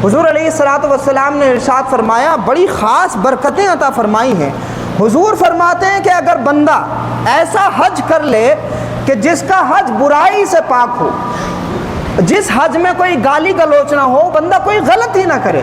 حضور علیہ الصلوۃ والسلام نے ارشاد فرمایا، بڑی خاص برکتیں عطا فرمائی ہیں۔ حضور فرماتے ہیں کہ اگر بندہ ایسا حج کر لے کہ جس کا حج برائی سے پاک ہو، جس حج میں کوئی گالی گلوچ نہ ہو، بندہ کوئی غلط ہی نہ کرے،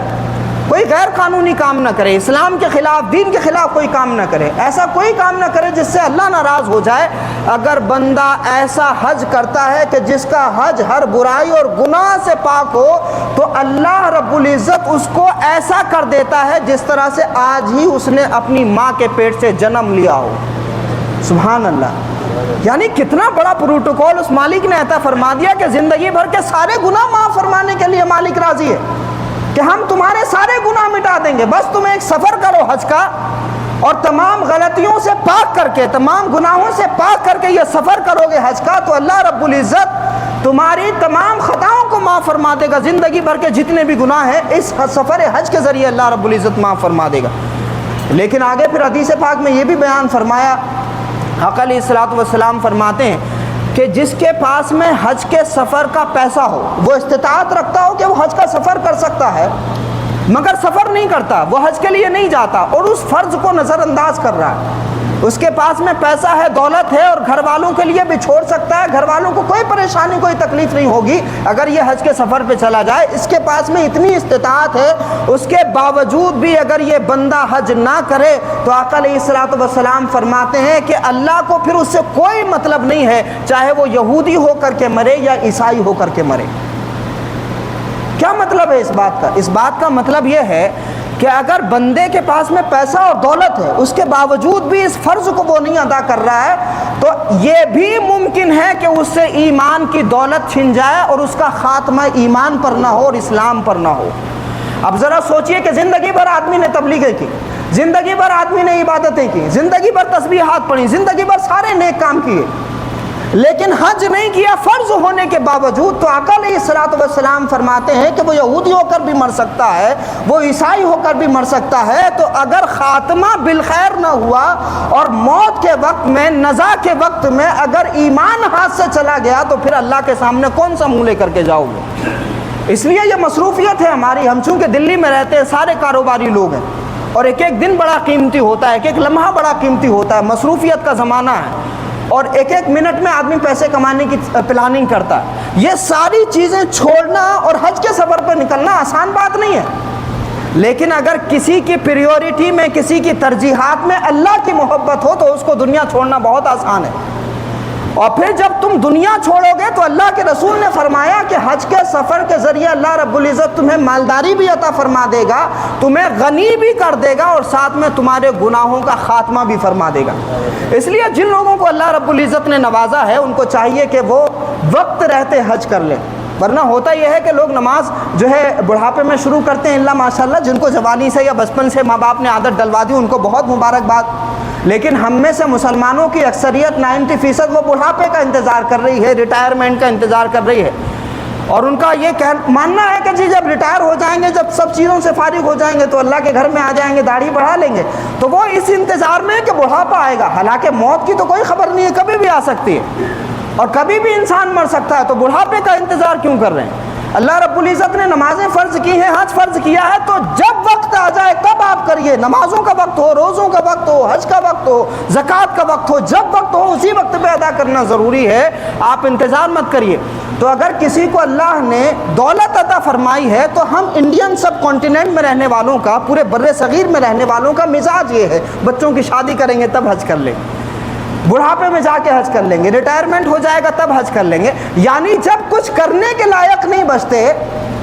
کوئی غیر قانونی کام نہ کرے، اسلام کے خلاف، دین کے خلاف کوئی کام نہ کرے، ایسا کوئی کام نہ کرے جس سے اللہ ناراض ہو جائے، اگر بندہ ایسا حج کرتا ہے کہ جس کا حج ہر برائی اور گناہ سے پاک ہو، تو اللہ رب العزت اس کو ایسا کر دیتا ہے جس طرح سے آج ہی اس نے اپنی ماں کے پیٹ سے جنم لیا ہو۔ سبحان اللہ، یعنی کتنا بڑا پروٹوکول اس مالک نے عطا فرما دیا کہ زندگی بھر کے سارے گناہ معاف فرمانے کے لیے مالک راضی ہے کہ ہم تمہارے سارے گناہ مٹا دیں گے، بس تم ایک سفر کرو حج کا، اور تمام غلطیوں سے پاک کر کے، تمام گناہوں سے پاک کر کے یہ سفر کرو گے حج کا، تو اللہ رب العزت تمہاری تمام خطاؤں کو معاف فرما دے گا، زندگی بھر کے جتنے بھی گناہ ہیں اس سفر حج کے ذریعے اللہ رب العزت معاف فرما دے گا۔ لیکن آگے پھر حدیث پاک میں یہ بھی بیان فرمایا، آقا علیہ الصلوۃ والسلام فرماتے ہیں کہ جس کے پاس میں حج کے سفر کا پیسہ ہو، وہ استطاعت رکھتا ہو کہ وہ حج کا سفر کر سکتا ہے، مگر سفر نہیں کرتا، وہ حج کے لیے نہیں جاتا اور اس فرض کو نظر انداز کر رہا ہے، اس کے پاس میں پیسہ ہے، دولت ہے، اور گھر والوں کے لیے بھی چھوڑ سکتا ہے، گھر والوں کو کوئی پریشانی، کوئی تکلیف نہیں ہوگی اگر یہ حج کے سفر پہ چلا جائے، اس کے پاس میں اتنی استطاعت ہے، اس کے باوجود بھی اگر یہ بندہ حج نہ کرے تو آقا علیہ الصلوۃ والسلام فرماتے ہیں کہ اللہ کو پھر اس سے کوئی مطلب نہیں ہے، چاہے وہ یہودی ہو کر کے مرے یا عیسائی ہو کر کے مرے۔ کیا مطلب ہے اس بات کا؟ اس بات کا مطلب یہ ہے کہ اگر بندے کے پاس میں پیسہ اور دولت ہے، اس کے باوجود بھی اس فرض کو وہ نہیں ادا کر رہا ہے، تو یہ بھی ممکن ہے کہ اس سے ایمان کی دولت چھن جائے اور اس کا خاتمہ ایمان پر نہ ہو اور اسلام پر نہ ہو۔ اب ذرا سوچئے کہ زندگی بھر آدمی نے تبلیغیں کی، زندگی بھر آدمی نے عبادتیں کی، زندگی بھر تسبیحات پڑھی، زندگی بھر سارے نیک کام کیے، لیکن حج نہیں کیا فرض ہونے کے باوجود، تو آقا علیہ الصلوۃ والسلام فرماتے ہیں کہ وہ یہودی ہو کر بھی مر سکتا ہے، وہ عیسائی ہو کر بھی مر سکتا ہے، تو اگر خاتمہ بالخیر نہ ہوا اور موت کے وقت میں، نزا کے وقت میں اگر ایمان ہاتھ سے چلا گیا تو پھر اللہ کے سامنے کون سا منہ لے کر کے جاؤ گے؟ اس لیے یہ مصروفیت ہے ہماری، ہم چونکہ دلی میں رہتے ہیں، سارے کاروباری لوگ ہیں، اور ایک ایک دن بڑا قیمتی ہوتا ہے، ایک ایک لمحہ بڑا قیمتی ہوتا ہے، مصروفیت کا زمانہ ہے، اور ایک ایک منٹ میں آدمی پیسے کمانے کی پلاننگ کرتا ہے۔ یہ ساری چیزیں چھوڑنا اور حج کے سفر پر نکلنا آسان بات نہیں ہے، لیکن اگر کسی کی پریورٹی میں، کسی کی ترجیحات میں اللہ کی محبت ہو تو اس کو دنیا چھوڑنا بہت آسان ہے۔ اور پھر جب تم دنیا چھوڑو گے تو اللہ کے رسول نے فرمایا کہ حج کے سفر کے ذریعے اللہ رب العزت تمہیں مالداری بھی عطا فرما دے گا، تمہیں غنی بھی کر دے گا، اور ساتھ میں تمہارے گناہوں کا خاتمہ بھی فرما دے گا۔ اس لیے جن لوگوں کو اللہ رب العزت نے نوازا ہے ان کو چاہیے کہ وہ وقت رہتے حج کر لیں، ورنہ ہوتا یہ ہے کہ لوگ نماز جو ہے بڑھاپے میں شروع کرتے ہیں، اللہ ماشاءاللہ جن کو جوانی سے یا بچپن سے ماں باپ نے عادت ڈلوا دی ان کو بہت مبارکباد، لیکن ہم میں سے مسلمانوں کی اکثریت 90% وہ بڑھاپے کا انتظار کر رہی ہے، ریٹائرمنٹ کا انتظار کر رہی ہے، اور ان کا یہ ماننا ہے کہ جی جب ریٹائر ہو جائیں گے، جب سب چیزوں سے فارغ ہو جائیں گے تو اللہ کے گھر میں آ جائیں گے، داڑھی بڑھا لیں گے، تو وہ اس انتظار میں کہ بڑھاپا آئے گا، حالانکہ موت کی تو کوئی خبر نہیں ہے، کبھی بھی آ سکتی ہے اور کبھی بھی انسان مر سکتا ہے، تو بڑھاپے کا انتظار کیوں کر رہے ہیں؟ اللہ رب العزت نے نمازیں فرض کی ہیں، حج فرض کیا ہے، تو جب وقت آ جائے تب آپ کریے، نمازوں کا وقت ہو، روزوں کا وقت ہو، حج کا وقت ہو، زکوٰۃ کا وقت ہو، جب وقت ہو اسی وقت پہ ادا کرنا ضروری ہے، آپ انتظار مت کریے۔ تو اگر کسی کو اللہ نے دولت عطا فرمائی ہے تو ہم انڈین سب کانٹیننٹ میں رہنے والوں کا، پورے بر صغیر میں رہنے والوں کا مزاج یہ ہے، بچوں کی شادی کریں گے تب حج کر لیں، بڑھاپے میں جا کے حج کر لیں گے، ریٹائرمنٹ ہو جائے گا تب حج کر لیں گے، یعنی جب کچھ کرنے کے لائق نہیں بچتے،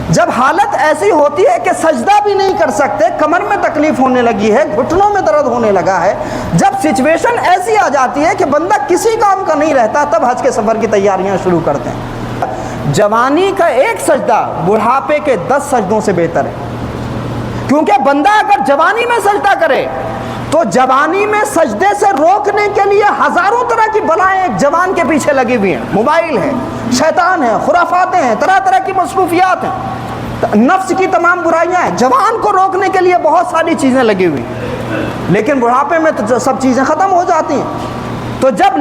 جب حالت ایسی ہوتی ہے کہ سجدہ بھی نہیں کر سکتے، کمر میں تکلیف ہونے لگی ہے، گھٹنوں میں درد ہونے لگا ہے، جب سچویشن ایسی آ جاتی ہے کہ بندہ کسی کام کا نہیں رہتا، تب حج کے سفر کی تیاریاں شروع کرتے ہیں۔ جوانی کا ایک سجدہ بڑھاپے کے 10 سجدوں سے بہتر ہے، کیونکہ بندہ اگر جوانی میں سجدہ کرے تو جوانی میں سجدے سے روکنے کے لیے ہزاروں طرح کی بلائیں ایک جوان کے پیچھے لگی ہوئی ہیں، موبائل ہے، شیطان ہے، خرافاتیں ہیں، طرح طرح کی مصروفیات ہیں، نفس کی تمام برائیاں ہیں، جوان کو روکنے کے لیے بہت ساری چیزیں لگی ہوئی ہیں، لیکن بڑھاپے میں تو سب چیزیں ختم ہو جاتی ہیں۔ تو جب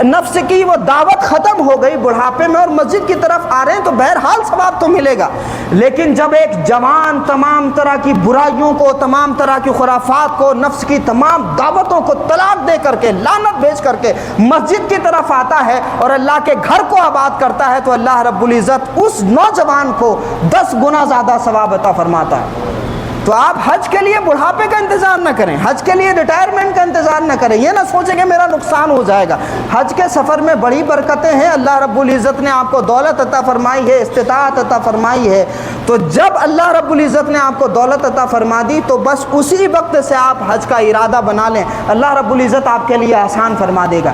نفس کی وہ دعوت ختم ہو گئی بڑھاپے میں اور مسجد کی طرف آ رہے ہیں تو بہرحال ثواب تو ملے گا، لیکن جب ایک جوان تمام طرح کی برائیوں کو، تمام طرح کی خرافات کو، نفس کی تمام دعوتوں کو طلاق دے کر کے، لعنت بھیج کر کے مسجد کی طرف آتا ہے اور اللہ کے گھر کو آباد کرتا ہے، تو اللہ رب العزت اس نوجوان کو 10 گنا زیادہ ثواب عطا فرماتا ہے۔ تو آپ حج کے لیے بڑھاپے کا انتظار نہ کریں، حج کے لیے ریٹائرمنٹ کا انتظار نہ کریں، یہ نہ سوچیں کہ میرا نقصان ہو جائے گا۔ حج کے سفر میں بڑی برکتیں ہیں، اللہ رب العزت نے آپ کو دولت عطا فرمائی ہے، استطاعت عطا فرمائی ہے، تو جب اللہ رب العزت نے آپ کو دولت عطا فرما دی تو بس اسی وقت سے آپ حج کا ارادہ بنا لیں، اللہ رب العزت آپ کے لیے آسان فرما دے گا۔